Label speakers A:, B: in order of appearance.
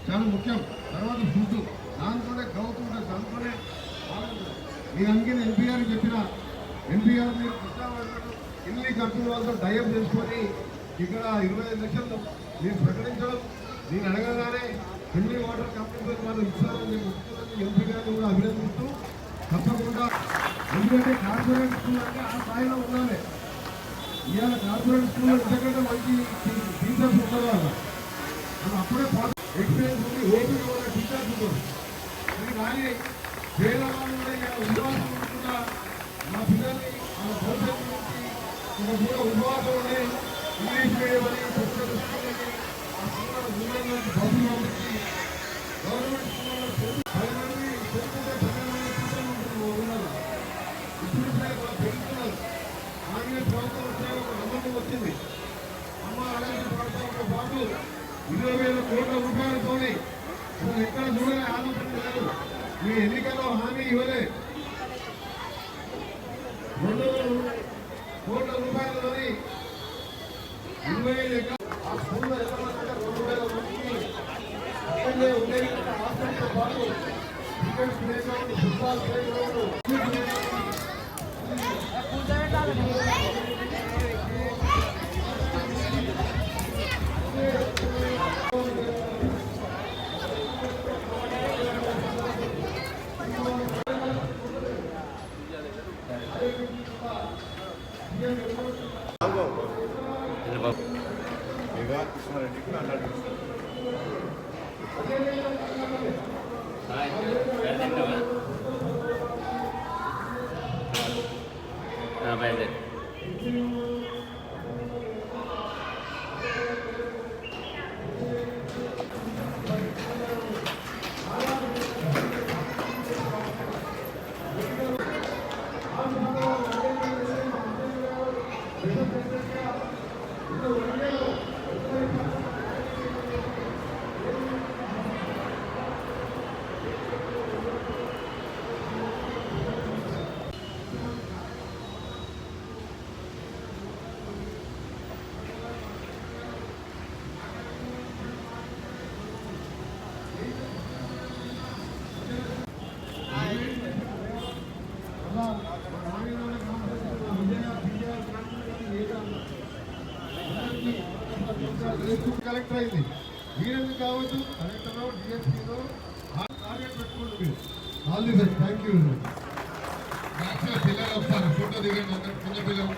A: చాలా ముఖ్యం. తర్వాత ఫుడ్, దాంతోనే గ్రౌత్ ఉంటుంది, దాంతోనే నేను అందుకని ఎన్టీఆర్ చెప్పిన, ఎన్టీఆర్ మీరు కృష్ణావాళ్ళు ఇల్లు కట్టిన వాళ్ళతో డయం చేసుకొని ఇక్కడ 25 లక్షలు మీరు ప్రకటించడం, నేను అడగగానే ఢిల్లీ వాటర్ కంపెనీ వాళ్ళు ఇస్తారని నేను ముఖ్యమంత్రి ఎంపీ గారిని కూడా అభినందిస్తూ తప్పకుండా. ఎందుకంటే కార్పొరేట్ స్కూల్ అంటే ఆ స్థాయిలో ఉండాలి. ఇవాళ కార్పొరేట్ స్కూల్లో ఇంతకంటే మంచి టీచర్స్ ఉంటారు. వాళ్ళు అప్పుడే ఎక్స్పీరియన్స్ ఉంది, ఓపిక ఉన్న టీచర్స్ ఉంటారు. ఇది కానీ పేదవాళ్ళు కూడా ఇక్కడ ఉద్యోగం ఉంటున్నా మా పిల్లల్ని వాళ్ళ భవిష్యత్తు నుంచి కూడా ఉద్యోగం ఉండి ఇంగ్లీష్ మీడియం అని కొత్త స్కూళ్ళని ఆ స్కూళ్ళ ఊళ్ళలోకి బస్సులు పంపించి గవర్నమెంట్ స్కూళ్ళలో 10 మంది పెరుగుతుంటే 12 మంది టీచర్లు ఉంటున్నారు ఊళ్ళలో. ఇప్పుడు పెరుగుతున్నారు. కాంగ్రెస్ ప్రభుత్వం వచ్చే ఒక నమ్మకం వచ్చింది. అమ్మ ఆరోగ్య ప్రభుత్వంతో పాటు 20,000 కోట్ల రూపాయలతోని అసలు ఎక్కడ చూడలే ఆలోచన లేదు. మీ ఎన్నికల్లో హామీ ఇవ్వలే. 200 కోట్ల రూపాయలతోని 20,000 ఆ స్కూల్లో ఎంతమంది 2,000 మందికి అక్కడే ఉండేది. హాస్పిటల్తో పాటు cricket play ground, football play ground, collector అయింది. మీరెందుకు కావచ్చు కలెక్టర్లో డిఎస్పీలో టార్గెట్ పెట్టుకోండి. All the best. Thank you. పిల్లలు వస్తారు, ఫోటో దిగండి. చిన్న పిల్లలు